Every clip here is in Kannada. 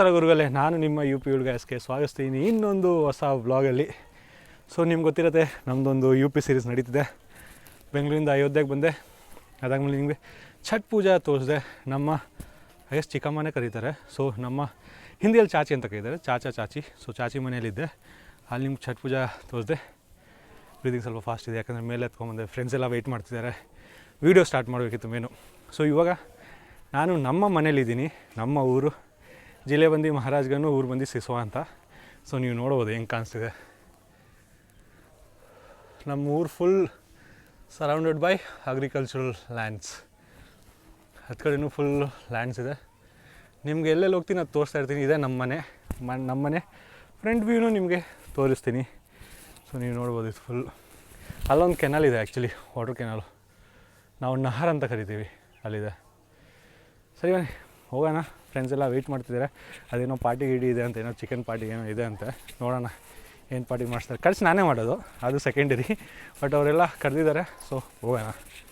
ನಮಸ್ಕಾರ ಗುರುಗಳೇ, ನಾನು ನಿಮ್ಮ ಯು ಪಿ ಹುಡುಗಸ್ಗೆ ಸ್ವಾಗತಿಸ್ತೀನಿ ಇನ್ನೊಂದು ಹೊಸ ವ್ಲಾಗಲ್ಲಿ. ಸೊ ನಿಮ್ಗೆ ಗೊತ್ತಿರುತ್ತೆ, ನಮ್ಮದೊಂದು ಯು ಪಿ ಸೀರೀಸ್ ನಡೀತಿದೆ. ಬೆಂಗಳೂರಿಂದ ಅಯೋಧ್ಯೆಗೆ ಬಂದೆ, ಅದಾದಮೇಲೆ ನಿಮಗೆ ಛಟ್ ಪೂಜಾ ತೋರಿಸಿದೆ. ನಮ್ಮ ಚಿಕ್ಕಮ್ಮನೇ ಕರೀತಾರೆ. ಸೊ ನಮ್ಮ ಹಿಂದಿಯಲ್ಲಿ ಚಾಚಿ ಅಂತ ಕರೀತಾರೆ, ಚಾಚಿ. ಸೊ ಚಾಚಿ ಮನೆಯಲ್ಲಿದ್ದೆ, ಅಲ್ಲಿ ನಿಮ್ಗೆ ಛಟ್ ಪೂಜಾ ತೋರಿಸಿದೆ. ಬ್ರೀದಿಂಗ್ ಸ್ವಲ್ಪ ಫಾಸ್ಟ್ ಇದೆ, ಯಾಕಂದರೆ ಮೇಲೆ ಎತ್ಕೊಂಡ್ಬಂದೆ. ಫ್ರೆಂಡ್ಸ್ ಎಲ್ಲ ವೆಯ್ಟ್ ಮಾಡ್ತಿದ್ದಾರೆ, ವೀಡಿಯೋ ಸ್ಟಾರ್ಟ್ ಮಾಡಬೇಕಿತ್ತು ಮೇನು. ಸೊ ಇವಾಗ ನಾನು ನಮ್ಮ ಮನೇಲಿದ್ದೀನಿ. ನಮ್ಮ ಊರು ಜಿಲ್ಲೆ ಬಂದು ಮಹಾರಾಜ್ಗನ್ನು, ಊರು ಬಂದು ಸಿಸುವ ಅಂತ. ಸೊ ನೀವು ನೋಡ್ಬೋದು ಹೆಂಗೆ ಕಾಣಿಸ್ತಿದೆ. ನಮ್ಮ ಊರು full surrounded by agricultural lands. ಹತ್ತು ಕಡೆಯೂ ಫುಲ್ ಲ್ಯಾಂಡ್ಸ್ ಇದೆ. ನಿಮ್ಗೆ ಎಲ್ಲೆಲ್ಲಿ ಹೋಗ್ತೀನಿ ಅದು ತೋರಿಸ್ತಾ ಇರ್ತೀನಿ. ಇದೆ ನಮ್ಮ ಮನೆ ಫ್ರಂಟ್ ವ್ಯೂನು ನಿಮಗೆ ತೋರಿಸ್ತೀನಿ. ಸೊ ನೀವು ನೋಡ್ಬೋದು, ಇದು ಫುಲ್. ಅಲ್ಲೊಂದು ಕೆನಾಲ್ ಇದೆ, ಆ್ಯಕ್ಚುಲಿ ವಾಟರ್ ಕೆನಾಲು, ನಾವು ನಹರ್ ಅಂತ ಕರಿತೀವಿ, ಅಲ್ಲಿದೆ. ಸರಿ ಬನ್ನಿ ಹೋಗೋಣ. ಫ್ರೆಂಡ್ಸ್ ಎಲ್ಲ ವೆಯ್ಟ್ ಮಾಡ್ತಿದ್ದಾರೆ. ಅದೇನೋ ಪಾರ್ಟಿ ಗಿಡಿ ಇದೆ ಅಂತ, ಏನೋ ಚಿಕನ್ ಪಾರ್ಟಿ ಏನೋ ಇದೆ ಅಂತ. ನೋಡೋಣ ಏನು ಪಾರ್ಟಿ ಮಾಡಿಸ್ತಾರೆ. ಖರ್ಚು ನಾನೇ ಮಾಡೋದು, ಅದು ಸೆಕೆಂಡರಿ. ಬಟ್ ಅವರೆಲ್ಲ ಕರೆದಿದ್ದಾರೆ, ಸೊ ಹೋಗೋಣ.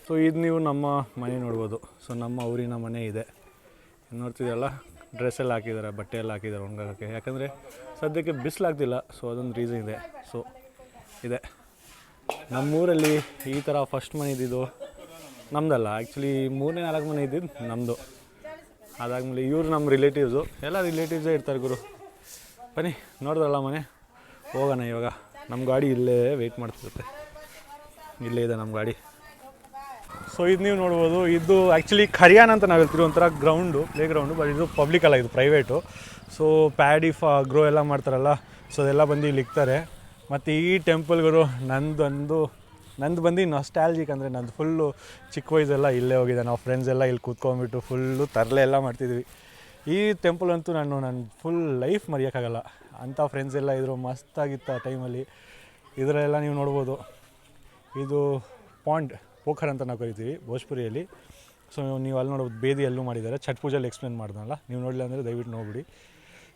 ಸೊ ಇದು ನೀವು ನಮ್ಮ ಮನೆ ನೋಡ್ಬೋದು. ಸೊ ನಮ್ಮ ಊರಿನ ಮನೆ ಇದೆ, ನೋಡ್ತಿದ್ದೆಲ್ಲ. ಡ್ರೆಸ್ ಎಲ್ಲ ಹಾಕಿದ್ದಾರೆ, ಬಟ್ಟೆ ಎಲ್ಲ ಹಾಕಿದ್ದಾರೆ ಒಣಗಾಕೋಕ್ಕೆ, ಯಾಕಂದರೆ ಸದ್ಯಕ್ಕೆ ಬಿಸಿಲಾಗ್ತಿಲ್ಲ. ಸೊ ಅದೊಂದು ರೀಸನ್ ಇದೆ. ಸೊ ಇದೆ ನಮ್ಮೂರಲ್ಲಿ ಈ ಥರ ಫಸ್ಟ್ ಮನೆ ಇದ್ದಿದ್ದು ನಮ್ಮದಲ್ಲ, ಆ್ಯಕ್ಚುಲಿ 3-4 ಮನೆ ಇದ್ದಿದ್ದು ನಮ್ಮದು. ಅದಾದಮೇಲೆ ಇವರು ನಮ್ಮ ರಿಲೇಟಿವ್ಸು, ಎಲ್ಲ ರಿಲೇಟಿವ್ಸೇ ಇರ್ತಾರೆ ಗುರು. ಬನ್ನಿ ನೋಡಿದ್ರಲ್ಲ ಮನೆ, ಹೋಗೋಣ ಇವಾಗ. ನಮ್ಮ ಗಾಡಿ ಇಲ್ಲೇ ವೆಯ್ಟ್ ಮಾಡ್ತಿರುತ್ತೆ, ಇಲ್ಲೇ ಇದೆ ನಮ್ಮ ಗಾಡಿ. ಸೊ ಇದು ನೀವು ನೋಡ್ಬೋದು, ಇದು ಆ್ಯಕ್ಚುಲಿ ಖರಿಯಾನ ಅಂತ ನಾವು ಹೇಳ್ತೀವಿ, ಒಂಥರ ಗ್ರೌಂಡು, ಪ್ಲೇ ಗ್ರೌಂಡು. ಬಟ್ ಇದು ಪಬ್ಲಿಕ್ ಅಲ್ಲ, ಇದು ಪ್ರೈವೇಟು. ಸೊ ಪ್ಯಾಡಿ ಗ್ರೋ ಎಲ್ಲ ಮಾಡ್ತಾರಲ್ಲ, ಸೊ ಅದೆಲ್ಲ ಬಂದು ಇಲ್ಲಿ ಇಕ್ತಾರೆ. ಮತ್ತು ಈ ಟೆಂಪಲ್ಗಳು ನಂದು ಬಂದು ನಾಸ್ಟಾಲ್ಜಿಕ್, ಅಂದರೆ ನಂದು ಫುಲ್ಲು ಚಿಕ್ಕ ವಯಸ್ಸೆಲ್ಲ ಇಲ್ಲೇ ಹೋಗಿದೆ. ನಾವು ಫ್ರೆಂಡ್ಸ್ ಎಲ್ಲ ಇಲ್ಲಿ ಕೂತ್ಕೊಂಡ್ಬಿಟ್ಟು ಫುಲ್ಲು ತರಲೆ ಎಲ್ಲ ಮಾಡ್ತಿದ್ವಿ. ಈ ಟೆಂಪಲ್ ಅಂತೂ ನನ್ನ ಫುಲ್ ಲೈಫ್ ಮರೆಯೋಕ್ಕಾಗಲ್ಲ. ಅಂಥ ಫ್ರೆಂಡ್ಸ್ ಎಲ್ಲ ಇದ್ದರು, ಮಸ್ತಾಗಿತ್ತು ಆ ಟೈಮಲ್ಲಿ. ಇದರೆಲ್ಲ ನೀವು ನೋಡ್ಬೋದು, ಇದು ಪೋಖರ್ ಅಂತ ನಾವು ಕರಿತೀವಿ ಭೋಜ್ಪುರಿಯಲ್ಲಿ. ಸೊ ನೀವು ಅಲ್ಲಿ ನೋಡ್ಬೋದು, ಬೇದಿಯಲ್ಲೂ ಮಾಡಿದ್ದಾರೆ. ಛಟ್ ಪೂಜೆಯಲ್ಲಿ ಎಕ್ಸ್ಪ್ಲೇನ್ ಮಾಡ್ದಲ್ಲ, ನೀವು ನೋಡಲಿಲ್ಲ ಅಂದರೆ ದಯವಿಟ್ಟು ನೋಡ್ಬಿಡಿ.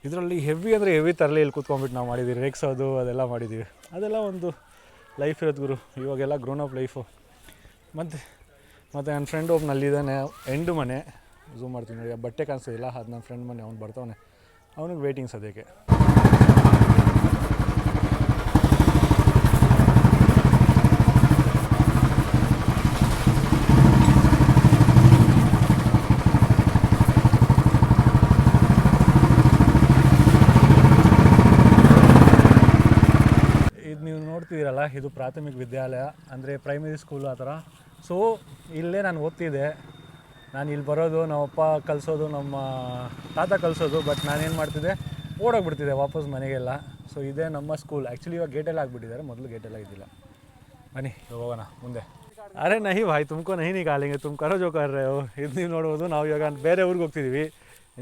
ಇದರಲ್ಲಿ ಹೆವಿ ತರಲೆ ಇಲ್ಲಿ ಕೂತ್ಕೊಂಡ್ಬಿಟ್ಟು ನಾವು ಮಾಡಿದ್ದೀವಿ, ರೇಗ್ಸೋದು ಅದೆಲ್ಲ ಮಾಡಿದ್ದೀವಿ. ಅದೆಲ್ಲ ಒಂದು ಲೈಫ್ ಇರೋದು ಗುರು. ಇವಾಗೆಲ್ಲ ಗ್ರೋನ್ ಅಪ್ ಲೈಫು. ಮತ್ತು ನನ್ನ ಫ್ರೆಂಡ್ ಒಬ್ಬನಲ್ಲಿದ್ದಾನೆ, ಎಂಡು ಮನೆ. ಝೂಮ್ ಮಾಡ್ತೀನಿ ನೋಡಿ, ಬಟ್ಟೆ ಕಾಣಿಸೋದಿಲ್ಲ, ಅದು ನನ್ನ ಫ್ರೆಂಡ್ ಮನೆ. ಅವ್ನು ಬರ್ತಾವನೆ, ಅವನಿಗೆ ವೇಟಿಂಗ್ ಸದ್ಯಕ್ಕೆ. ನೋಡ್ತಿದ್ದೀರಲ್ಲ, ಇದು ಪ್ರಾಥಮಿಕ ವಿದ್ಯಾಲಯ, ಅಂದರೆ ಪ್ರೈಮರಿ ಸ್ಕೂಲು ಆ ಥರ. ಸೊ ಇಲ್ಲೇ ನಾನು ಓದ್ತಿದ್ದೆ. ನಾನು ಇಲ್ಲಿ ಬರೋದು ನಮ್ಮಪ್ಪ ಕಲಿಸೋದು, ನಮ್ಮ ತಾತ ಕಲಿಸೋದು. ಬಟ್ ನಾನೇನು ಮಾಡ್ತಿದ್ದೆ, ಓಡೋಗ್ಬಿಡ್ತಿದ್ದೆ ವಾಪಸ್ ಮನೆಗೆಲ್ಲ. ಸೊ ಇದೇ ನಮ್ಮ ಸ್ಕೂಲ್. ಆ್ಯಕ್ಚುಲಿ ಇವಾಗ ಗೇಟೆಲ್ಲ ಆಗಿಬಿಟ್ಟಿದ್ದಾರೆ, ಮೊದಲು ಗೇಟೆಲ್ಲ ಇದ್ದಿಲ್ಲ. ಬನ್ನಿ ಹೋಗೋಣ ಮುಂದೆ. ಅರೆ ನಹಿ ಭಾಯ್, ತುಮಕೋ ನಹಿ ನಿಕಾಲೆಂಗೆ, ತುಮ್ ಕರೋ ಜೋ ಕರ್ ರಹೆ ಹೋ. ಇದು ನೀವು ನೋಡ್ಬೋದು, ನಾವು ಇವಾಗ ಬೇರೆ ಊರಿಗೆ ಹೋಗ್ತಿದ್ದೀವಿ.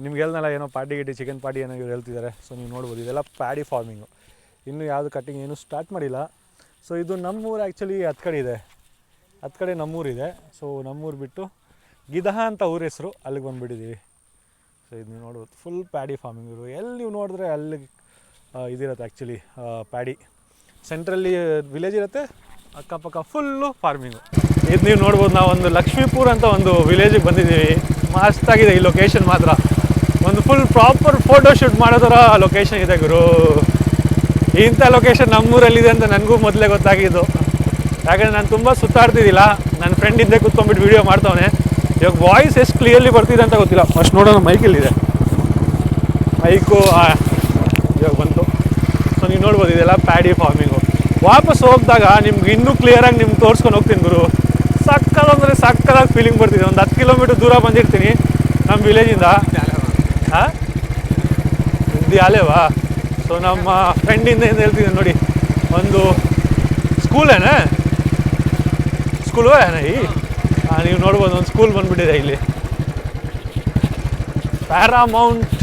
ನಿಮ್ಗೆ ಹೇಳ್ನಲ್ಲ, ಏನೋ ಪಾರ್ಟಿ ಚಿಕನ್ ಪಾರ್ಟಿ ಏನೋ ಇವ್ರು ಹೇಳ್ತಿದ್ದಾರೆ. ಸೊ ನೀವು ನೋಡ್ಬೋದು, ಇದೆಲ್ಲ ಪ್ಯಾಡಿ ಫಾರ್ಮಿಂಗು. ಇನ್ನೂ ಯಾವುದು ಕಟ್ಟಿಂಗ್ ಏನೂ ಸ್ಟಾರ್ಟ್ ಮಾಡಿಲ್ಲ. ಸೊ ಇದು ನಮ್ಮೂರು. ಆ್ಯಕ್ಚುಲಿ ಹತ್ತು ಕಡೆ ಇದೆ, ಹತ್ತು ಕಡೆ ನಮ್ಮೂರಿದೆ. ಸೊ ನಮ್ಮೂರು ಬಿಟ್ಟು ಗಿದಹ ಅಂತ ಊರ ಹೆಸರು, ಅಲ್ಲಿಗೆ ಬಂದುಬಿಟ್ಟಿದ್ದೀವಿ. ಸೊ ಇದು ನೀವು ನೋಡ್ಬೋದು, ಫುಲ್ ಪ್ಯಾಡಿ ಫಾರ್ಮಿಂಗ್ ಇರು. ಎಲ್ಲಿ ನೀವು ನೋಡಿದ್ರೆ ಅಲ್ಲಿ ಇದಿರುತ್ತೆ. ಆ್ಯಕ್ಚುಲಿ ಪ್ಯಾಡಿ ಸೆಂಟ್ರಲ್ಲಿ ವಿಲೇಜ್ ಇರುತ್ತೆ, ಅಕ್ಕಪಕ್ಕ ಫುಲ್ಲು ಫಾರ್ಮಿಂಗು. ಇದು ನೀವು ನೋಡ್ಬೋದು, ನಾವು ಒಂದು ಲಕ್ಷ್ಮೀಪುರ ಅಂತ ಒಂದು ವಿಲೇಜಿಗೆ ಬಂದಿದ್ದೀವಿ. ಮಸ್ತಾಗಿದೆ ಈ ಲೊಕೇಶನ್ ಮಾತ್ರ. ಒಂದು ಫುಲ್ ಪ್ರಾಪರ್ ಫೋಟೋ ಶೂಟ್ ಮಾಡೋ ಥರ ಲೊಕೇಶನ್ ಇದೆ ಗುರು. ಇಂಥ ಲೊಕೇಶನ್ ನಮ್ಮೂರಲ್ಲಿದೆ ಅಂತ ನನಗೂ ಮೊದಲೇ ಗೊತ್ತಾಗಿದ್ದು. ಯಾಕಂದರೆ ನಾನು ತುಂಬ ಸುತ್ತಾಡ್ತಿದ್ದಿಲ್ಲ, ನನ್ನ ಫ್ರೆಂಡ್ ಹಿಂದೆ ಕೂತ್ಕೊಂಡ್ಬಿಟ್ಟು ವೀಡಿಯೋ ಮಾಡ್ತಾವನೆ. ಇವಾಗ ವಾಯ್ಸ್ ಎಷ್ಟು ಕ್ಲಿಯರ್ಲಿ ಬರ್ತಿದೆ ಅಂತ ಗೊತ್ತಿಲ್ಲ. ಫಸ್ಟ್ ನೋಡೋಣ, ಮೈಕಲ್ಲಿದೆ ಮೈಕು, ಇವಾಗ ಬಂತು. ಸೊ ನೀವು ನೋಡ್ಬೋದು, ಇದೆಲ್ಲ ಪ್ಯಾಡಿ ಫಾರ್ಮಿಂಗು. ವಾಪಸ್ ಹೋಗಿದಾಗ ನಿಮ್ಗೆ ಇನ್ನೂ ಕ್ಲಿಯರಾಗಿ ನಿಮ್ಗೆ ತೋರಿಸ್ಕೊಂಡು ಹೋಗ್ತೀನಿ ಗುರು. ಸಕ್ಕತ್ತಾಗಿ ಸಕ್ಕತ್ತಾಗಿ ಫೀಲಿಂಗ್ ಬರ್ತಿದೆ. ಒಂದು 10 ಕಿಲೋಮೀಟ್ರ್ ದೂರ ಬಂದಿರ್ತೀನಿ ನಮ್ಮ ವಿಲೇಜಿಂದ. ಹಾಂ, ಅಲೆವಾ. ಸೊ ನಮ್ಮ ಫ್ರೆಂಡಿಂದ ಏನು ಹೇಳ್ತಿದ್ದೀನಿ ನೋಡಿ, ಒಂದು ಸ್ಕೂಲೇನಾ, ಸ್ಕೂಲು ಈ ನೀವು ನೋಡ್ಬೋದು, ಒಂದು ಸ್ಕೂಲ್ ಬಂದುಬಿಟ್ಟಿದೆ ಇಲ್ಲಿ. Paramount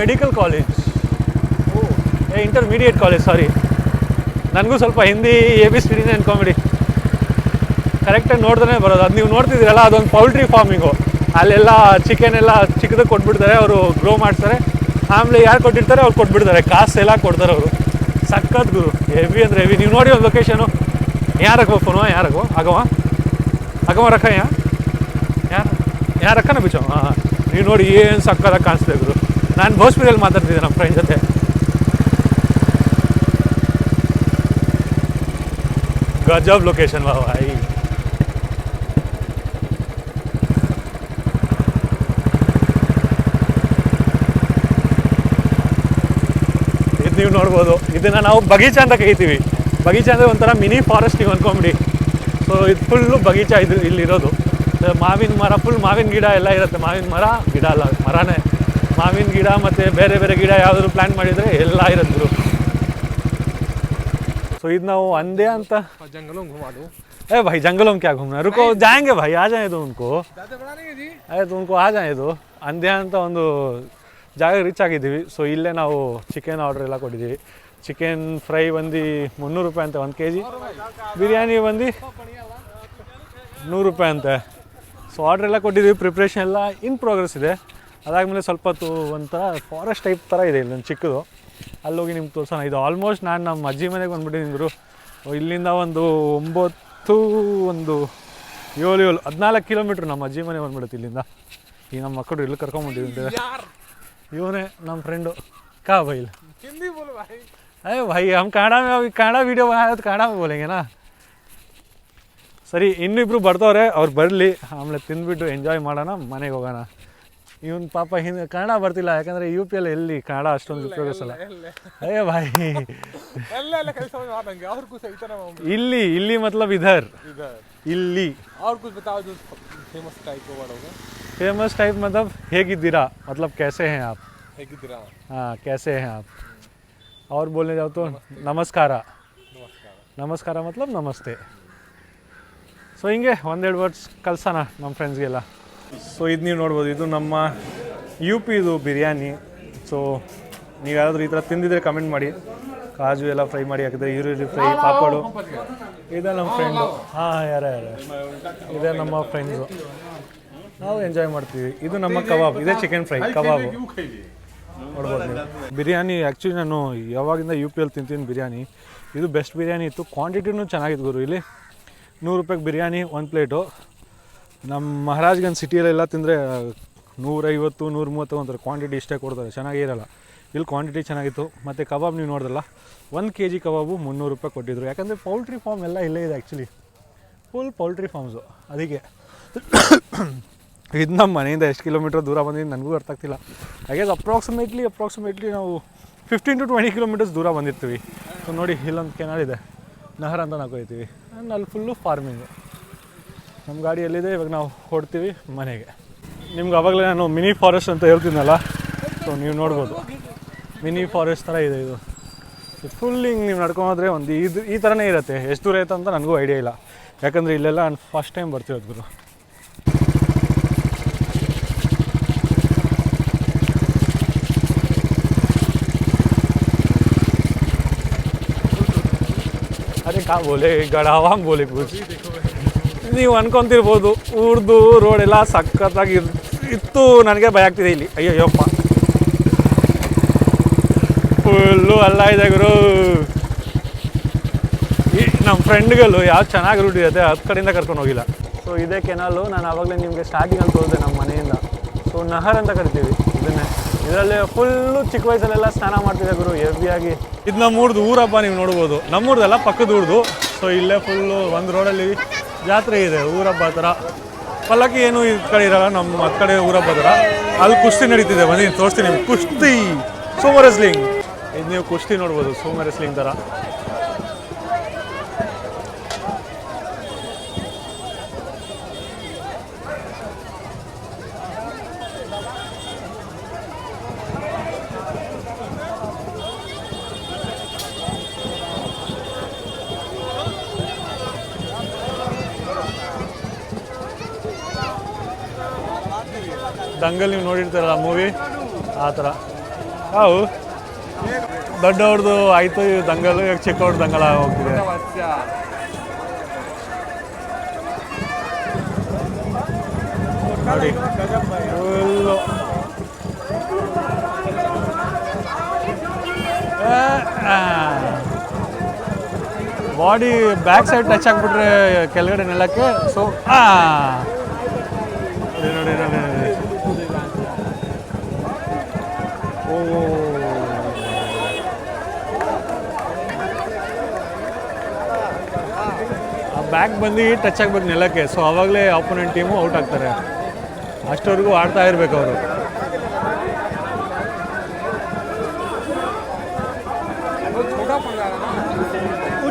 medical college, intermediate college, sorry. ನನಗೂ ಸ್ವಲ್ಪ ಹಿಂದಿ ABCD ಅನ್ಕೊಂಬಿಡಿ, ಕರೆಕ್ಟಾಗಿ ನೋಡಿದ್ರೆ ಬರೋದು. ಅದು ನೀವು ನೋಡ್ತಿದ್ದೀರಲ್ಲ, ಅದೊಂದು ಪೌಲ್ಟ್ರಿ ಫಾರ್ಮಿಂಗು. ಅಲ್ಲೆಲ್ಲ ಚಿಕನ್ ಎಲ್ಲ ಚಿಕ್ಕದಾಗಿ ಕೊಟ್ಬಿಡ್ತಾರೆ, ಅವರು ಗ್ರೋ ಮಾಡ್ತಾರೆ. ಆಮೇಲೆ ಯಾರು ಕೊಟ್ಟಿರ್ತಾರೆ ಅವ್ರು ಕೊಟ್ಬಿಡ್ತಾರೆ, ಕಾಸೆಲ್ಲ ಕೊಡ್ತಾರೆ ಅವರು. ಸಕ್ಕತ್ ಗುರು, ಹೆವಿ ಅಂದರೆ ಹೆವಿ. ನೀವು ನೋಡಿ ಒಂದು ಲೊಕೇಶನು. ಯಾರಾಗೋ ಫೋನು, ಯಾರಾಗೋ ಆಗವ ರಖ ಯಾರು ರಖನ ಬಿಚ್ಚೋ. ಹಾಂ, ನೀವು ನೋಡಿ ಏನು ಸಕ್ಕತ್ತಾಗಿ ಕಾಣಿಸ್ತಾ ಗುರು. ನಾನು ಭೋಸ್ಪುರಿಯಲ್ಲಿ ಮಾತಾಡ್ತಿದ್ದೆ ನಮ್ಮ ಫ್ರೆಂಡ್ ಜೊತೆ. ಗಜಬ್ ಲೊಕೇಶನ್ ಭಾಯ್. ಇದು ನೀವು ನೋಡ್ಬೋದು, ಇದನ್ನು ನಾವು ಬಗೀಚಾ ಅಂತ ಕರಿತೀವಿ. ಬಗೀಚಾ ಅಂದರೆ ಒಂಥರ ಮಿನಿ ಫಾರೆಸ್ಟ್ ನೀವು ಅಂದ್ಕೊಂಬಿಡಿ. ಸೊ ಇದು ಫುಲ್ಲು ಬಗೀಚಾ ಇದು ಇಲ್ಲಿರೋದು. ಮಾವಿನ ಮರ, ಫುಲ್ ಮಾವಿನ ಗಿಡ ಎಲ್ಲ ಇರುತ್ತೆ. ಮಾವಿನ ಮರ, ಗಿಡ ಅಲ್ಲ ಮರನೇ, ಮಾವಿನ ಗಿಡ ಮತ್ತು ಬೇರೆ ಬೇರೆ ಗಿಡ ಯಾವುದಾದ್ರು ಪ್ಲ್ಯಾನ್ ಮಾಡಿದರೆ ಎಲ್ಲ ಇರೋದು. ಸೊ ಇದು ನಾವು ಅಂದೇ ಅಂತ जंगलों में घुमा दो। ए भाई जंगलों में क्या घूमना, रुको जाएंगे भाई, आ जाए दो उनको, ಅದೇ ಉನ್ಕೋ ಆ ಜಾए ಇದು. ಅಂದ್ಯ ಅಂತ ಒಂದು ಜಾಗ ರೀಚ್ ಆಗಿದ್ದೀವಿ. ಸೊ ಇಲ್ಲೇ ನಾವು ಚಿಕನ್ ಆರ್ಡ್ರ್ ಎಲ್ಲ ಕೊಟ್ಟಿದ್ದೀವಿ. ಚಿಕನ್ ಫ್ರೈ ಬಂದು 300 ರೂಪಾಯಿ ಅಂತೆ 1 kg, ಬಿರಿಯಾನಿ ಬಂದು 100 ರೂಪಾಯಿ ಅಂತೆ. ಸೊ ಆರ್ಡ್ರ್ ಎಲ್ಲ ಕೊಟ್ಟಿದ್ದೀವಿ, ಪ್ರಿಪ್ರೇಷನ್ ಎಲ್ಲ ಇನ್ ಪ್ರೋಗ್ರೆಸ್ ಇದೆ. ಅದಾದಮೇಲೆ ಸ್ವಲ್ಪ ಹೊತ್ತು ಒಂಥರ ಫಾರೆಸ್ಟ್ ಟೈಪ್ ಥರ ಇದೆ ಇಲ್ಲೊಂದು ಚಿಕ್ಕದು, ಅಲ್ಲೋಗಿ ನಿಮ್ಗೆ ತೋರಿಸೋಣ. ಇದು ಆಲ್ಮೋಸ್ಟ್ ನಾನು ನಮ್ಮ ಅಜ್ಜಿ ಮನೆಗೆ ಬಂದುಬಿಟ್ಟಿದ್ರು. ಇಲ್ಲಿಂದ ಒಂದು 14 ಕಿಲೋಮೀಟ್ರ್ ನಮ್ಮ ಅಜ್ಜಿ ಮನೆ ಬಂದ್ಬಿಡುತ್ತೆ ಇಲ್ಲಿಂದ. ಈಗ ನಮ್ಮ ಮಕ್ಕಳು ಇಲ್ಲಿ ಕರ್ಕೊಂಡ್ಬಂದಿದ್ದೆ. ಇವನೇ ನಮ್ಮ ಫ್ರೆಂಡು ಕಾ ಬೈಲ್. ಅಯ್ಯ ಭಾई हम कನ್ನಡ ವೀಡಿಯೋ बनाया तो कನ್ನಡ में बोलेंगे ना. ಸರಿ, ಇನ್ನಿಬ್ರು ಬರ್ತಾವ್ರೆ, ಅವ್ರು ಬರಲಿ, ಆಮೇಲೆ ತಿಂದ್ಬಿಟ್ಟು ಎಂಜಾಯ್ ಮಾಡೋಣ, ಮನೆಗೆ ಹೋಗೋಣ. ಇವನು ಪಾಪ ಕನ್ನಡ ಬರ್ತಿಲ್ಲ, ಯಾಕಂದರೆ ಯು ಪಿ ಅಲ್ಲಿ ಎಲ್ಲಿ ಕನ್ನಡ ಅಷ್ಟೊಂದು ಉಪಯೋಗಿಸಲ್ಲ. ಅಯ್ಯ ಭಾಯ್ ಇಲ್ಲಿ ಇಲ್ಲಿ ಮತ್ಲಬ್ ಇದರ್ ಇಲ್ಲಿ ಫೇಮಸ್ ಟೈಪ್ मतलब ಹೇಗಿದ್ದೀರಾ मतलब कैसे हैं आप. हाँ कैसे हैं आप. और बोलने जाओ तो ನಮಸ್ಕಾರ. ನಮಸ್ಕಾರ मतलब ನಮಸ್ತೆ. ಸೊ ಹಿಂಗೆ ಒಂದೆರಡು ವರ್ಡ್ಸ್ ಕಲ್ಸೋಣ ನಮ್ಮ ಫ್ರೆಂಡ್ಸ್ಗೆಲ್ಲ. ಸೊ ಇದು ನೀವು ನೋಡ್ಬೋದು, ಇದು ನಮ್ಮ ಯು ಪಿದು ಬಿರಿಯಾನಿ. ಸೊ ನೀವು ಯಾರಾದರೂ ಈ ಥರ ತಿಂದಿದ್ರೆ ಕಮೆಂಟ್ ಮಾಡಿ. ಕಾಜು ಎಲ್ಲ ಫ್ರೈ ಮಾಡಿ ಹಾಕಿದ್ರೆ, ಈರುಳ್ಳಿ ಫ್ರೈ, ಪಾಪಡು. ಇದೆ ನಮ್ಮ ಫ್ರೆಂಡು. ಹಾಂ ಯಾರೇ ಇದೆ ನಮ್ಮ ಫ್ರೆಂಡ್ಸು, ನಾವು ಎಂಜಾಯ್ ಮಾಡ್ತೀವಿ. ಇದು ನಮ್ಮ ಕಬಾಬ್, ಇದೇ ಚಿಕನ್ ಫ್ರೈ ಕಬಾಬು ನೋಡ್ಬೋದು ನೀವು. ಬಿರಿಯಾನಿ ಆ್ಯಕ್ಚುಲಿ ನಾನು ಯಾವಾಗಿಂದ ಯು ಪಿಯಲ್ಲಿ ತಿಂತೀನಿ ಬಿರಿಯಾನಿ. ಇದು ಬೆಸ್ಟ್ ಬಿರಿಯಾನಿ ಇತ್ತು, ಕ್ವಾಂಟಿಟಿನೂ ಚೆನ್ನಾಗಿತ್ತು ಗುರು. ಇಲ್ಲಿ 100 ರೂಪಾಯಿಗೆ ಬಿರಿಯಾನಿ 1 ಪ್ಲೇಟು. ನಮ್ಮ ಮಹಾರಾಜ್ಗಂಜ್ ಸಿಟಿಯಲ್ಲೆಲ್ಲ ತಿಂದರೆ 150, 130 ಒಂಥರ ಕ್ವಾಂಟಿಟಿ ಇಷ್ಟೇ ಕೊಡ್ತಾರೆ, ಚೆನ್ನಾಗೇ ಇರೋಲ್ಲ. ಇಲ್ಲಿ ಕ್ವಾಂಟಿಟಿ ಚೆನ್ನಾಗಿತ್ತು. ಮತ್ತು ಕಬಾಬ್ ನೀವು ನೋಡಿದ್ರಲ್ಲ, 1 kg ಕಬಾಬು 300 ರೂಪಾಯಿ ಕೊಟ್ಟಿದ್ರು. ಯಾಕಂದರೆ ಪೌಲ್ಟ್ರಿ ಫಾರ್ಮ್ ಎಲ್ಲ ಇಲ್ಲೇ ಇದೆ ಆ್ಯಕ್ಚುಲಿ, ಫುಲ್ ಪೌಲ್ಟ್ರಿ ಫಾರ್ಮ್ಸು. ಅದಕ್ಕೆ ಇದು ನಮ್ಮ ಮನೆಯಿಂದ ಎಷ್ಟು ಕಿಲೋಮೀಟರ್ ದೂರ ಬಂದಿದ್ದು ನನಗೂ ಅರ್ಥ ಆಗ್ತಿಲ್ಲ. ಹಾಗೆ ಅಪ್ರಾಕ್ಸಿಮೇಟ್ಲಿ ನಾವು 15 to 20 ಕಿಲೋಮೀಟರ್ಸ್ ದೂರ ಬಂದಿರ್ತೀವಿ. ಸೊ ನೋಡಿ, ಇಲ್ಲೊಂದು ಕೆನಾಲ್ ಇದೆ, ನಹರ ಅಂತ ನಾವು ಕರಿತೀವಿ. ಅಲ್ಲಿ ಫುಲ್ಲು ಫಾರ್ಮಿಂಗು. ನಮ್ಮ ಗಾಡಿ ಎಲ್ಲಿದೆ, ಇವಾಗ ನಾವು ಹೊಡ್ತೀವಿ ಮನೆಗೆ. ನಿಮ್ಗೆ ಆವಾಗಲೇ ನಾನು ಮಿನಿ ಫಾರೆಸ್ಟ್ ಅಂತ ಹೇಳ್ತೀನಲ್ಲ, ಸೊ ನೀವು ನೋಡ್ಬೋದು ಮಿನಿ ಫಾರೆಸ್ಟ್ ಥರ ಇದೆ ಇದು. ಫುಲ್ ಹಿಂಗೆ ನೀವು ನಡ್ಕೊಂಡ್ರೆ ಒಂದು ಈ ಥರನೇ ಇರುತ್ತೆ. ಎಷ್ಟು ದೂರ ಐತೆ ಅಂತ ನನಗೂ ಐಡಿಯಾ ಇಲ್ಲ, ಯಾಕಂದರೆ ಇಲ್ಲೆಲ್ಲ ನಾನು ಫಸ್ಟ್ ಟೈಮ್ ಬರ್ತಿರೋದು ಗುರು. ಅದೇ ಕಾ ಬೋಲೆ ಗಡಾವಾಂಗ್ ಬೋಲೆ ಕುಚ್. ನೀವು ಅನ್ಕೊತಿರ್ಬೋದು ಊರ್ದು ರೋಡೆಲ್ಲ ಸಖತ್ತಾಗಿ ಇತ್ತು, ನನಗೆ ಭಯ ಆಗ್ತಿದೆ ಇಲ್ಲಿ. ಅಯ್ಯಯ್ಯಪ್ಪ, ಫುಲ್ಲು ಅಲ್ಲ ಇದೆ ಗುರು. ಈ ನಮ್ಮ ಫ್ರೆಂಡ್ಗಳು ಯಾವ್ದು ಚೆನ್ನಾಗಿ ರೂಟ್ ಇರುತ್ತೆ ಹತ್ತು ಕಡೆಯಿಂದ ಕರ್ಕೊಂಡು ಹೋಗಿಲ್ಲ. ಸೊ ಇದೇ ಕೆನಾಲು, ನಾನು ಆವಾಗಲೇ ನಿಮಗೆ ಸ್ಟಾರ್ಟಿಂಗಲ್ಲಿ ತೋರಿದೆ ನಮ್ಮ ಮನೆಯಿಂದ. ಸೊ ನಹರ್ ಅಂತ ಕರಿತೀವಿ ಇದನ್ನೇ. ಇದರಲ್ಲಿ ಫುಲ್ಲು ಚಿಕ್ಕ ವಯಸ್ಸಲ್ಲೆಲ್ಲ ಸ್ನಾನ ಮಾಡ್ತಿದ್ದೆ ಗುರು, ಹೆವಿಯಾಗಿ. ಇದು ನಮ್ಮೂರ್ದು ಊರಪ್ಪ, ನೀವು ನೋಡ್ಬೋದು. ನಮ್ಮೂರ್ದೆಲ್ಲ ಪಕ್ಕದ ಊರ್ದು. ಸೊ ಇಲ್ಲೇ ಫುಲ್ಲು ಒಂದು ರೋಡಲ್ಲಿ ಜಾತ್ರೆ ಇದೆ, ಊರಬ್ಬ ಥರ. ಪಲ್ಲಕ್ಕಿ ಏನು ಈ ಕಡೆ ಇರೋಲ್ಲ, ನಮ್ಮ ಹತ್ತು ಕಡೆ ಊರಬ್ಬ ಥರ. ಅಲ್ಲಿ ಕುಸ್ತಿ ನಡೀತಿದೆ, ಬನ್ನಿ ತೋರಿಸ್ತೀನಿ ನಿಮ್ಗೆ. ಕುಸ್ತಿ, ಸೂಮೋ ರೆಸ್ಲಿಂಗ್. ಇದು ನೀವು ಕುಸ್ತಿ ನೋಡ್ಬೋದು, ಸೂಮೋ ರೆಸ್ಲಿಂಗ್ ಥರ. ದಂಗಲ್ ನೀವು ನೋಡಿರ್ತಾರಲ್ಲ ಮೂವಿ, ಆ ಥರ. ಹಾವು ದೊಡ್ಡವ್ರದ್ದು ಆಯಿತು ದಂಗಲ್, ಇವಾಗ ಚಿಕ್ಕವ್ರದ್ದು ದಂಗಲ್ ಹೋಗ್ತಿದೆ. ನೋಡಿ full body back side touch ಆಗಿಬಿಟ್ರೆ ಕೆಳಗಡೆ ನೆಲಕ್ಕೆ. ಸೊ ನೋಡಿ ನೋಡಿ ನೋಡಿ ಓ ಆ ಬ್ಯಾಕ್ ಬಂದು ಟಚ್ ಆಗ್ಬೇಕು ನೆಲಕ್ಕೆ. ಸೊ ಆವಾಗಲೇ ಆಪೋನೆಂಟ್ ಟೀಮು ಔಟ್ ಆಗ್ತಾರೆ. ಅಷ್ಟವರೆಗೂ ಆಡ್ತಾ ಇರಬೇಕು ಅವರು.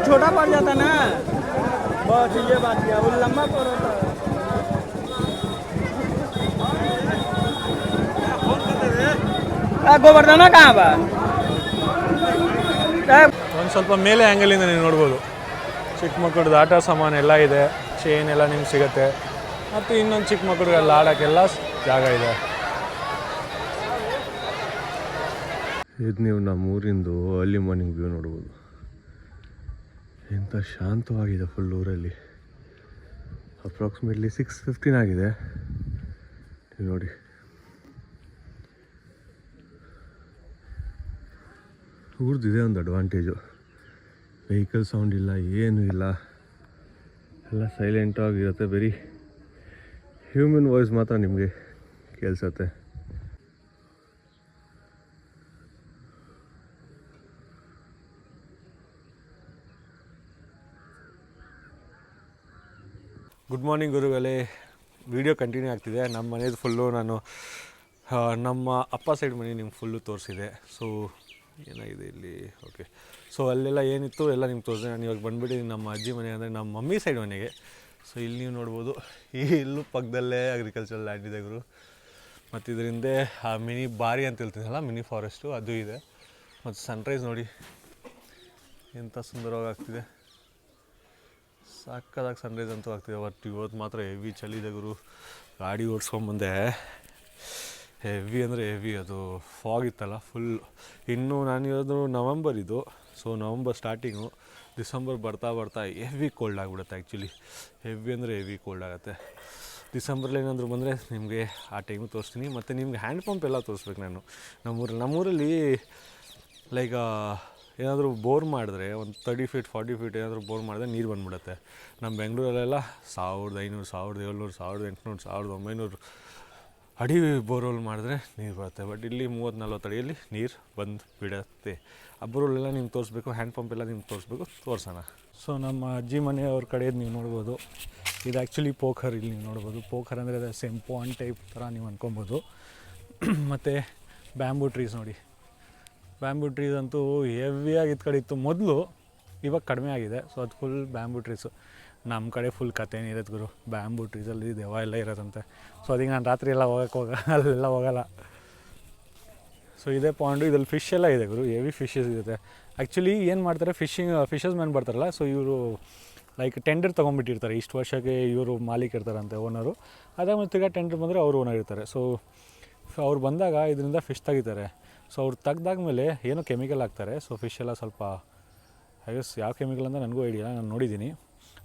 छोटा पड़ जाता ना, बस ये बात है, वो लंबा पड़ होता है। गोवर्धन कहाँ बा? ಒಂದು ಸ್ವಲ್ಪ ಮೇಲೆ ಆ್ಯಂಗಲಿಂದ ನೀವು ನೋಡ್ಬೋದು. ಚಿಕ್ಕ ಮಕ್ಕಳದ್ದು ಆಟ ಸಾಮಾನು ಎಲ್ಲ ಇದೆ, ಚೈನ್ ಎಲ್ಲ ನಿಮ್ಗೆ ಸಿಗುತ್ತೆ. ಮತ್ತು ಇನ್ನೊಂದು ಚಿಕ್ಕ ಮಕ್ಕಳಿಗೆ ಅಲ್ಲಿ ಆಡೋಕ್ಕೆಲ್ಲ ಜಾಗ ಇದೆ. ಇದು ನೀವು ನಮ್ಮೂರಿಂದು ಅರ್ಲಿ ಮಾರ್ನಿಂಗ್ ವ್ಯೂ ನೋಡ್ಬೋದು. ಎಂಥ ಶಾಂತವಾಗಿದೆ ಫುಲ್ ಊರಲ್ಲಿ. ಅಪ್ರಾಕ್ಸಿಮೇಟ್ಲಿ 6:15 ಆಗಿದೆ. ನೀವು ನೋಡಿ, ಊರ್ದಿದೆ ಒಂದು ಅಡ್ವಾಂಟೇಜು. ವೆಹಿಕಲ್ ಸೌಂಡ್ ಇಲ್ಲ, ಏನೂ ಇಲ್ಲ, ಎಲ್ಲ ಸೈಲೆಂಟಾಗಿರುತ್ತೆ. ಬರೀ ಹ್ಯೂಮನ್ ವಾಯ್ಸ್ ಮಾತ್ರ ನಿಮಗೆ ಕೇಳಿಸುತ್ತೆ. ಗುಡ್ ಮಾರ್ನಿಂಗ್ ಗುರುಗಳೇ. ವಿಡಿಯೋ ಕಂಟಿನ್ಯೂ ಆಗ್ತಿದೆ. ನಮ್ಮ ಮನೇದು ಫುಲ್ಲು ನಾನು ನಮ್ಮ ಅಪ್ಪ ಸೈಡ್ ಮನೆ ನಿಮ್ಗೆ ಫುಲ್ಲು ತೋರಿಸಿದೆ. ಸೊ ಏನಾಗಿದೆ ಇಲ್ಲಿ, ಓಕೆ. ಸೊ ಅಲ್ಲೆಲ್ಲ ಏನಿತ್ತು ಎಲ್ಲ ನಿಮ್ಗೆ ತೋರಿಸಿದೆ. ನಾನು ಇವಾಗ ಬಂದುಬಿಟ್ಟು ನಮ್ಮ ಅಜ್ಜಿ ಮನೆ ಅಂದರೆ ನಮ್ಮ ಮಮ್ಮಿ ಸೈಡ್ ಮನೆಗೆ. ಸೊ ಇಲ್ಲಿ ನೀವು ನೋಡ್ಬೋದು, ಈ ಇಲ್ಲೂ ಪಕ್ಕದಲ್ಲೇ ಅಗ್ರಿಕಲ್ಚರ್ ಲ್ಯಾಂಡ್ ಇದೆ ಗುರು. ಮತ್ತು ಇದರಿಂದ ಆ ಮಿನಿ ಬಾರಿ ಅಂತ ಹೇಳ್ತೀನಲ್ಲ, ಮಿನಿ ಫಾರೆಸ್ಟು ಅದು ಇದೆ. ಮತ್ತು ಸನ್ರೈಸ್ ನೋಡಿ ಎಂಥ ಸುಂದರವಾಗಿ ಆಗ್ತಿದೆ. ಸಾಕಾದಾಗ ಸನ್ರೈಸ್ ಅಂತೂ ಆಗ್ತಿದೆ. ಬಟ್ ಇವತ್ತು ಮಾತ್ರ ಹೆವಿ ಚಳಿ ಇದೆ ಗುರು. ಗಾಡಿ ಓಡಿಸ್ಕೊಂಬಂದೆ, ಹೆವಿ ಅಂದರೆ ಹೆವಿ. ಅದು ಫಾಗ್ ಇತ್ತಲ್ಲ ಫುಲ್. ಇನ್ನೂ ನಾನು ಇರೋದು ನವಂಬರ್ ಇದು. ಸೊ ನವಂಬರ್ ಸ್ಟಾರ್ಟಿಂಗು, ಡಿಸೆಂಬರ್ ಬರ್ತಾ ಬರ್ತಾ ಹೆವಿ ಕೋಲ್ಡ್ ಆಗಿಬಿಡುತ್ತೆ. ಆ್ಯಕ್ಚುಲಿ ಹೆವಿ ಅಂದರೆ ಹೆವಿ ಕೋಲ್ಡ್ ಆಗುತ್ತೆ. ಡಿಸೆಂಬರ್ಲಿ ಏನಾದರೂ ಬಂದರೆ ನಿಮಗೆ ಆ ಟೈಮು ತೋರಿಸ್ತೀನಿ. ಮತ್ತು ನಿಮ್ಗೆ ಹ್ಯಾಂಡ್ ಪಂಪ್ ಎಲ್ಲ ತೋರಿಸ್ಬೇಕು ನಾನು. ನಮ್ಮೂರಲ್ಲಿ ಲೈಕ್ ಏನಾದರೂ ಬೋರ್ ಮಾಡಿದ್ರೆ ಒಂದು 30 ಫೀಟ್ 40 ಫೀಟ್ ಏನಾದರೂ ಬೋರ್ ಮಾಡಿದ್ರೆ ನೀರು ಬಂದುಬಿಡುತ್ತೆ. ನಮ್ಮ ಬೆಂಗಳೂರಲ್ಲೆಲ್ಲ 1500 1700 1800 1900 ಅಡಿ ಬೋರ್ವೆಲ್ ಮಾಡಿದ್ರೆ ನೀರು ಬರುತ್ತೆ. ಬಟ್ ಇಲ್ಲಿ 30-40 ಅಡಿಯಲ್ಲಿ ನೀರು ಬಂದು ಬಿಡುತ್ತೆ. ಆ ಬೋರ್ವೆಲ್ಲ ನಿಮ್ಗೆ ತೋರಿಸ್ಬೇಕು, ಹ್ಯಾಂಡ್ ಪಂಪ್ ಎಲ್ಲ ನಿಮ್ಗೆ ತೋರಿಸೋಣ. ಸೊ ನಮ್ಮ ಅಜ್ಜಿ ಮನೆಯವ್ರ ಕಡೆದು ನೀವು ನೋಡ್ಬೋದು. ಇದು ಆ್ಯಕ್ಚುಲಿ ಪೋಖರ್. ಇಲ್ಲಿ ನೀವು ನೋಡ್ಬೋದು, ಪೋಖರ್ ಅಂದರೆ ಅದೇ ಸೇಮ್ ಪಾಂಡ್ ಟೈಪ್ ಥರ ನೀವು ಅಂದ್ಕೊಬೋದು. ಮತ್ತು ಬ್ಯಾಂಬೂ ಟ್ರೀಸ್ ನೋಡಿ. ಬ್ಯಾಂಬೂ ಟ್ರೀಸ್ ಅಂತೂ ಹೆವಿಯಾಗಿ ಇದು ಕಡೆ ಇತ್ತು ಮೊದಲು, ಇವಾಗ ಕಡಿಮೆ ಆಗಿದೆ. ಸೊ ಅದು ಫುಲ್ ಬ್ಯಾಂಬೂ ಟ್ರೀಸು. ನಮ್ಮ ಕಡೆ ಫುಲ್ ಕಥೆನೇ ಇರುತ್ತೆ ಗುರು. ಬ್ಯಾಂಬೂ ಟ್ರೀಸಲ್ಲಿ ದೆವ್ವ ಎಲ್ಲ ಇರೋದಂತೆ. ಸೊ ಅದಕ್ಕೆ ನಾನು ರಾತ್ರಿ ಎಲ್ಲ ಅಲ್ಲೆಲ್ಲ ಹೋಗಲ್ಲ. ಸೊ ಇದೇ ಪಾಂಡು, ಇದ್ರಲ್ಲಿ ಫಿಶ್ ಎಲ್ಲ ಇದೆ ಗುರು. ಹೆವಿ ಫಿಶಸ್ ಇರುತ್ತೆ. ಆ್ಯಕ್ಚುಲಿ ಏನು ಮಾಡ್ತಾರೆ, ಫಿಶಸ್ ಮ್ಯಾನ್ ಬರ್ತಾರಲ್ಲ, ಸೊ ಇವರು ಲೈಕ್ ಟೆಂಡರ್ ತೊಗೊಂಡ್ಬಿಟ್ಟಿರ್ತಾರೆ. ಇಷ್ಟು ವರ್ಷಕ್ಕೆ ಇವರು ಮಾಲೀಕ ಇರ್ತಾರಂತೆ, ಓನರು. ಅದಾದ್ಮೇಲೆ ತಿರ್ಗಾ ಟೆಂಡರ್ ಬಂದರೆ ಅವರು ಓನರ್ ಇರ್ತಾರೆ. ಸೊ ಅವ್ರು ಬಂದಾಗ ಇದರಿಂದ ಫಿಶ್ ತೆಗಿತಾರೆ. ಸೊ ಅವ್ರು ತೆಗ್ದಾದ್ಮೇಲೆ ಏನೋ ಕೆಮಿಕಲ್ ಹಾಕ್ತಾರೆ. ಸೊ ಫಿಶ್ ಎಲ್ಲ ಸ್ವಲ್ಪ ಐ ಗೆಸ್ ಯಾವ ಕೆಮಿಕಲ್ ಅಂತ ನನಗೂ ಐಡಿಯಾ, ನಾನು ನೋಡಿದ್ದೀನಿ.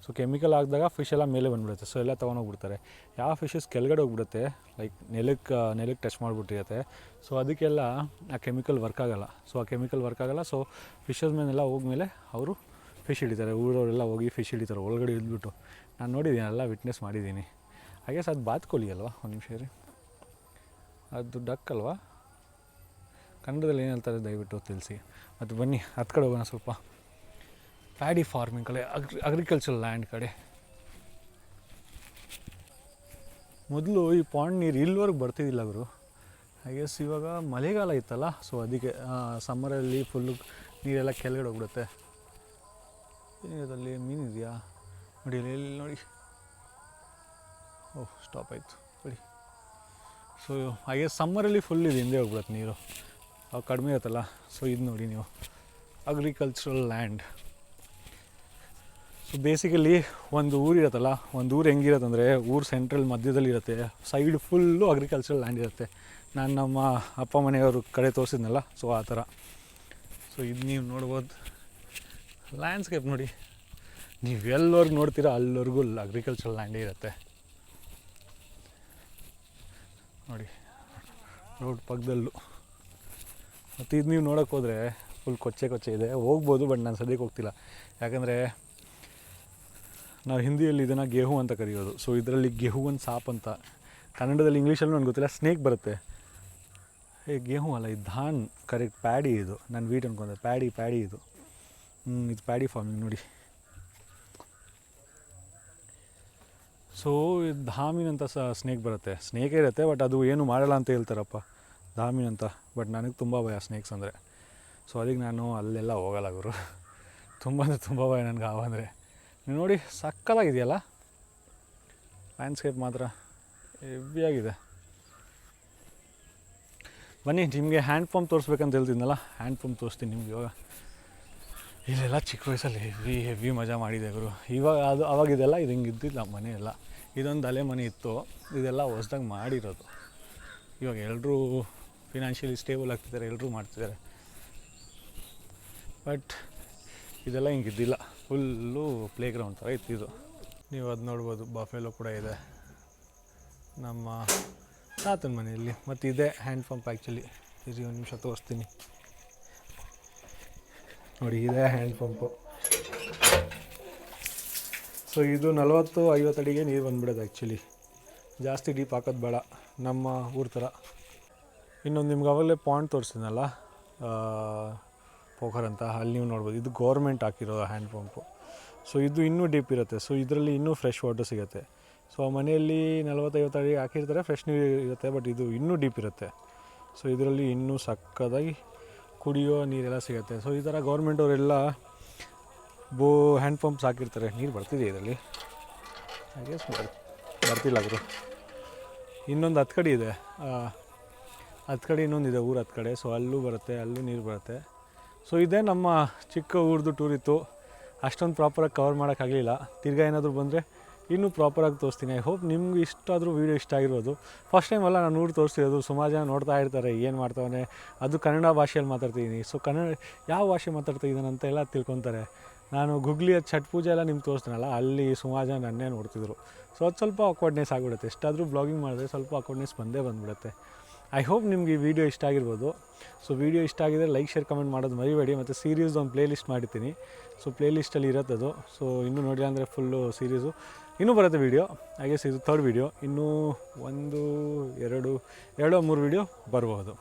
ಸೊ ಕೆಮಿಕಲ್ ಹಾಕಿದಾಗ ಫಿಶ್ ಎಲ್ಲ ಮೇಲೆ ಬಂದುಬಿಡುತ್ತೆ. ಸೊ ಎಲ್ಲ ತೊಗೊಂಡೋಗ್ಬಿಡ್ತಾರೆ. ಯಾವ ಫಿಶಸ್ ಕೆಳಗಡೆ ಹೋಗ್ಬಿಡುತ್ತೆ, ಲೈಕ್ ನೆಲಕ್ಕೆ ಟಚ್ ಮಾಡಿಬಿಟ್ಟಿರುತ್ತೆ. ಸೊ ಅದಕ್ಕೆಲ್ಲ ಆ ಕೆಮಿಕಲ್ ವರ್ಕ್ ಆಗೋಲ್ಲ. ಸೊ ಆ ಕೆಮಿಕಲ್ ವರ್ಕ್ ಆಗೋಲ್ಲ. ಸೊ ಫಿಶಸ್ ಮೇಲೆಲ್ಲ ಹೋದ್ಮೇಲೆ ಅವರು ಫಿಶ್ ಹಿಡಿತಾರೆ. ಊರವರೆಲ್ಲ ಹೋಗಿ ಫಿಶ್ ಹಿಡಿತಾರೆ ಒಳಗಡೆ ಇದ್ಬಿಟ್ಟು. ನಾನು ನೋಡಿದ್ದೀನಿ, ಎಲ್ಲ ವಿಟ್ನೆಸ್ ಮಾಡಿದ್ದೀನಿ. ಐ ಗೆಸ್ ಅದು ಬಾತುಕೋಳಿ ಅಲ್ವಾ? ಒಂದು ನಿಮಿಷ ರೀ, ಅದು ಡಕ್ ಅಲ್ವಾ? ಕನ್ನಡದಲ್ಲಿ ಏನು ಹೇಳ್ತಾರೆ ದಯವಿಟ್ಟು ತಿಳಿಸಿ. ಮತ್ತು ಬನ್ನಿ ಹತ್ತು ಕಡೆ ಹೋಗೋಣ. ಸ್ವಲ್ಪ ಪ್ಯಾಡಿ ಫಾರ್ಮಿಂಗ್ ಕಡೆ, ಅಗ್ರಿಕಲ್ಚರ್ ಲ್ಯಾಂಡ್ ಕಡೆ. ಮೊದಲು ಈ ಪಾಂಡ್ ನೀರು ಇಲ್ಲಿವರೆಗೆ ಬರ್ತಿದ್ದಿಲ್ಲ ಗುರು. ಐ ಗೆಸ್ ಇವಾಗ ಮಳೆಗಾಲ ಇತ್ತಲ್ಲ, ಸೊ ಅದಕ್ಕೆ ಸಮ್ಮರಲ್ಲಿ ಫುಲ್ಲು ನೀರೆಲ್ಲ ಕೆಳಗಡೆ ಹೋಗ್ಬಿಡುತ್ತೆ. ಏನಿರೋದಲ್ಲಿ ಮೀನಿದೆಯಾ ನೋಡಿ, ಎಲ್ಲಿ ನೋಡಿ. ಓಹ್ ಸ್ಟಾಪ್ ಆಯಿತು ನೋಡಿ. ಸೊ ಐ ಗೆಸ್ ಸಮ್ಮರಲ್ಲಿ ಫುಲ್ ಇದು ಹಿಂದೆ ಹೋಗ್ಬಿಡುತ್ತೆ ನೀರು, ಅವು ಕಡಿಮೆ ಇರುತ್ತಲ್ಲ. ಸೊ ಇದು ನೋಡಿ ನೀವು, ಅಗ್ರಿಕಲ್ಚರಲ್ ಲ್ಯಾಂಡ್. ಸೊ ಬೇಸಿಕಲಿ ಒಂದು ಊರು ಇರುತ್ತಲ್ಲ, ಒಂದು ಊರು ಹೆಂಗಿರುತ್ತಂದರೆ, ಊರು ಸೆಂಟ್ರಲ್ ಮಧ್ಯದಲ್ಲಿ ಇರುತ್ತೆ, ಸೈಡ್ ಫುಲ್ಲು ಅಗ್ರಿಕಲ್ಚರಲ್ ಲ್ಯಾಂಡ್ ಇರುತ್ತೆ. ನಾನು ನಮ್ಮ ಅಪ್ಪ ಮನೆಯವರು ಕಡೆ ತೋರಿಸಿದ್ನಲ್ಲ, ಸೊ ಆ ಥರ. ಸೊ ಇದು ನೀವು ನೋಡ್ಬೋದು, ಲ್ಯಾಂಡ್ಸ್ಕೇಪ್ ನೋಡಿ. ನೀವು ಎಲ್ಲವರೆಗೂ ನೋಡ್ತೀರಾ ಅಲ್ಲಿವರೆಗೂ ಅಗ್ರಿಕಲ್ಚರಲ್ ಲ್ಯಾಂಡೇ ಇರುತ್ತೆ ನೋಡಿ, ರೋಡ್ ಪಕ್ಕದಲ್ಲೂ. ಮತ್ತು ಇದು ನೀವು ನೋಡೋಕ್ಕೆ ಹೋದರೆ ಫುಲ್ ಕೊಚ್ಚೆ ಇದೆ, ಹೋಗ್ಬೋದು. ಬಟ್ ನಾನು ಸದ್ಯಕ್ಕೆ ಹೋಗ್ತಿಲ್ಲ, ಯಾಕಂದರೆ ನಾವು ಹಿಂದಿಯಲ್ಲಿ ಇದನ್ನು ಗೆಹು ಅಂತ ಕರೆಯೋದು. ಸೊ ಇದರಲ್ಲಿ ಗೆಹುವನ್ ಸಾಪ್ ಅಂತ, ಕನ್ನಡದಲ್ಲಿ ಇಂಗ್ಲೀಷಲ್ಲಿ ನನಗೆ ಗೊತ್ತಿಲ್ಲ, ಸ್ನೇಕ್ ಬರುತ್ತೆ. ಗೇಹು ಅಲ್ಲ, ಇದು ಧಾನ್, ಕರೆಕ್ಟ್, ಪ್ಯಾಡಿ ಇದು. ನಾನು ವೀಟ್ ಅನ್ಕೊಂಡೆ, ಪ್ಯಾಡಿ ಇದು. ಇದು ಪ್ಯಾಡಿ ಫಾರ್ಮಿಂಗ್ ನೋಡಿ. ಸೊ ಇದು ಧಾಮಿನ್ ಅಂತ ಸ್ನೇಕ್ ಬರುತ್ತೆ, ಸ್ನೇಕೇ ಇರುತ್ತೆ, ಬಟ್ ಅದು ಏನು ಮಾಡಲ್ಲ ಅಂತ ಹೇಳ್ತಾರಪ್ಪ, ಧಾಮಿನ್ ಅಂತ. ಬಟ್ ನನಗೆ ತುಂಬ ಭಯ ಸ್ನೇಕ್ಸ್ ಅಂದರೆ. ಸೊ ಅದಕ್ಕೆ ನಾನು ಅಲ್ಲೆಲ್ಲ ಹೋಗಲ್ಲ ಗುರು. ತುಂಬ ಅಂದರೆ ತುಂಬ ಭಯ ನನಗೆ ಹಾವಂದರೆ. ನೀವು ನೋಡಿ ಸಕ್ಕತ್ತಾಗಿದೆಯಲ್ಲ ಲ್ಯಾಂಡ್ಸ್ಕೇಪ್, ಮಾತ್ರ ಹೆವಿಯಾಗಿದೆ. ಬನ್ನಿ ನಿಮಗೆ ಹ್ಯಾಂಡ್ ಪಂಪ್ ತೋರಿಸ್ಬೇಕಂತ ಹೇಳ್ತಿದ್ನಲ್ಲ, ಹ್ಯಾಂಡ್ ಪಂಪ್ ತೋರಿಸ್ತೀನಿ ನಿಮ್ಗೆ ಇವಾಗ. ಇಲ್ಲೆಲ್ಲ ಚಿಕ್ಕ ವಯಸ್ಸಲ್ಲಿ ಹೆವಿ ಮಜಾ ಮಾಡಿದೆ ಗುರು. ಇವಾಗ ಅದು ಅವಾಗಿದೆಲ್ಲ ಇದು ಹಿಂಗೆ ಇದ್ದಿಲ್ಲ ಮನೆ ಎಲ್ಲ. ಇದೊಂದು ಅಲೆ ಮನೆ ಇತ್ತು, ಇದೆಲ್ಲ ಹೊಸ್ದಾಗಿ ಮಾಡಿರೋದು. ಇವಾಗ ಎಲ್ಲರೂ ಫಿನಾನ್ಷಿಯಲಿ ಸ್ಟೇಬಲ್ ಆಗ್ತಿದ್ದಾರೆ, ಎಲ್ಲರೂ ಮಾಡ್ತಿದ್ದಾರೆ. ಬಟ್ ಇದೆಲ್ಲ ಹಿಂಗಿದ್ದಿಲ್ಲ, ಫುಲ್ಲು ಪ್ಲೇ ಗ್ರೌಂಡ್ ಥರ ಇತ್ತಿದ್ದು. ನೀವು ಅದು ನೋಡ್ಬೋದು, ಬಫೆಲೋ ಕೂಡ ಇದೆ ನಮ್ಮ ತಾತನ ಮನೆಯಲ್ಲಿ. ಮತ್ತು ಇದೇ ಹ್ಯಾಂಡ್ ಪಂಪ್ ಆ್ಯಕ್ಚುಲಿ. ಇದು ಒಂದು ನಿಮಿಷ ತೋರಿಸ್ತೀನಿ ನೋಡಿ, ಇದೇ ಹ್ಯಾಂಡ್ ಪಂಪು. ಸೊ ಇದು 40-50 ಅಡಿಗೆ ನೀರು ಬಂದುಬಿಡೋದು ಆ್ಯಕ್ಚುಲಿ. ಜಾಸ್ತಿ ಡೀಪ್ ಹಾಕೋದು ಬೇಡ, ನಮ್ಮ ಊರ ಥರ. ಇನ್ನೊಂದು ನಿಮ್ಗೆ ಅವಾಗಲೇ ಪಾಯಿಂಟ್ ತೋರಿಸಿದ್ನಲ್ಲ, ಪೋಖರ್ ಅಂತ, ಅಲ್ಲಿ ನೀವು ನೋಡ್ಬೋದು. ಇದು ಗೌರ್ಮೆಂಟ್ ಹಾಕಿರೋ ಹ್ಯಾಂಡ್ ಪಂಪು. ಸೊ ಇದು ಇನ್ನೂ ಡೀಪ್ ಇರುತ್ತೆ. ಸೊ ಇದರಲ್ಲಿ ಇನ್ನೂ ಫ್ರೆಶ್ ವಾಟರ್ ಸಿಗುತ್ತೆ. ಸೊ ಮನೆಯಲ್ಲಿ 40-50 ಅಡಿ ಹಾಕಿರ್ತಾರೆ, ಫ್ರೆಶ್ ನೀರು ಇರುತ್ತೆ. ಬಟ್ ಇದು ಇನ್ನೂ ಡೀಪ್ ಇರುತ್ತೆ. ಸೊ ಇದರಲ್ಲಿ ಇನ್ನೂ ಸಕ್ಕದಾಗಿ ಕುಡಿಯೋ ನೀರೆಲ್ಲ ಸಿಗುತ್ತೆ. ಸೊ ಈ ಥರ ಗೌರ್ಮೆಂಟವರೆಲ್ಲ ಹ್ಯಾಂಡ್ ಪಂಪ್ಸ್ ಹಾಕಿರ್ತಾರೆ. ನೀರು ಬರ್ತಿದೆ ಇದರಲ್ಲಿ, ಐ ಗೆಸ್ ಬರ್ತಿಲ್ಲ ಗುರು. ಇನ್ನೊಂದು 10 ಕಡೆ ಇದೆ, 10 ಕಡೆ ಇನ್ನೊಂದಿದೆ, ಊರು 10 ಕಡೆ. ಸೊ ಅಲ್ಲೂ ಬರುತ್ತೆ, ಅಲ್ಲೂ ನೀರು ಬರುತ್ತೆ. ಸೊ ಇದೇ ನಮ್ಮ ಚಿಕ್ಕ ಊರ್ದು ಟೂರ್ ಇತ್ತು. ಅಷ್ಟೊಂದು ಪ್ರಾಪರಾಗಿ ಕವರ್ ಮಾಡೋಕ್ಕಾಗಲಿಲ್ಲ. ತಿರ್ಗಾ ಏನಾದರೂ ಬಂದರೆ ಇನ್ನೂ ಪ್ರಾಪರಾಗಿ ತೋರಿಸ್ತೀನಿ. ಐ ಹೋಪ್ ನಿಮ್ಗೆ ಇಷ್ಟಾದರೂ ವೀಡಿಯೋ ಇಷ್ಟ ಆಗಿರ್ಬೋದು. ಫಸ್ಟ್ ಟೈಮ್ ಅಲ್ಲ ನಾನು ಊರು ತೋರಿಸ್ತಿರೋದು. ಸುಮಾರು ಜನ ನೋಡ್ತಾ ಇರ್ತಾರೆ, ಏನು ಮಾಡ್ತಾವನೆ, ಅದು ಕನ್ನಡ ಭಾಷೆಯಲ್ಲಿ ಮಾತಾಡ್ತಿದ್ದೀನಿ. ಸೊ ಕನ್ನಡ ಯಾವ ಭಾಷೆ ಮಾತಾಡ್ತಾ ಇದ್ದಾನೆ ಅಂತ ಎಲ್ಲ ತಿಳ್ಕೊತಾರೆ. ನಾನು ಗುಗ್ಲಿಯ ಛಟ್ ಪೂಜೆ ಎಲ್ಲ ನಿಮ್ಗೆ ತೋರಿಸ್ತೀನಲ್ಲ, ಅಲ್ಲಿ ಸುಮಾರು ಜನ ನನ್ನೇ ನೋಡ್ತಿದ್ರು. ಸೊ ಅದು ಸ್ವಲ್ಪ ಆಕ್ವರ್ಡ್ನೆಸ್ ಆಗಿಬಿಡುತ್ತೆ. ಎಷ್ಟಾದರೂ ಬ್ಲಾಗಿಂಗ್ ಮಾಡಿದ್ರೆ ಸ್ವಲ್ಪ ಆಕ್ವರ್ಡ್ನೆಸ್ ಬಂದುಬಿಡುತ್ತೆ. ಐ ಹೋಪ್ ನಿಮ್ಗೆ ಈ ವಿಡಿಯೋ ಇಷ್ಟ ಆಗಿರ್ಬೋದು. ಸೊ ವಿಡಿಯೋ ಇಷ್ಟ ಆಗಿದ್ರೆ ಲೈಕ್, ಶೇರ್, ಕಮೆಂಟ್ ಮಾಡೋದು ಮರಿಬೇಡಿ. ಮತ್ತು ಸೀರೀಸ್ದು ಒಂದು ಪ್ಲೇ ಲಿಸ್ಟ್ ಮಾಡಿರ್ತೀನಿ. ಸೊ ಪ್ಲೇ ಲಿಸ್ಟಲ್ಲಿ ಇರುತ್ತದು. ಸೊ ಇನ್ನೂ ನೋಡಿಲ್ಲ ಅಂದರೆ ಫುಲ್ಲು ಸೀರೀಸು ಇನ್ನೂ ಬರುತ್ತೆ ವೀಡಿಯೋ. ಐ ಗೆಸ್ ಇದು 3rd ವೀಡಿಯೋ. ಇನ್ನೂ 1, 2, 3 ವೀಡಿಯೋ ಬರ್ಬೋದು.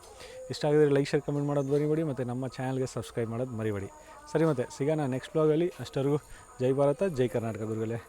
ಇಷ್ಟ ಆಗಿದ್ರೆ ಲೈಕ್, ಶೇರ್, ಕಮೆಂಟ್ ಮಾಡೋದು ಮರಿಬೇಡಿ. ಮತ್ತು ನಮ್ಮ ಚಾನಲ್ಗೆ ಸಬ್ಸ್ಕ್ರೈಬ್ ಮಾಡೋದು ಮರಿಬೇಡಿ. ಸರಿ, ಮತ್ತೆ ಸಿಗೋಣ ನೆಕ್ಸ್ಟ್ ಬ್ಲಾಗಲ್ಲಿ. ಅಷ್ಟವರೆಗೂ ಜೈ ಭಾರತ, ಜೈ ಕರ್ನಾಟಕ ಗುರುಗಳೇ.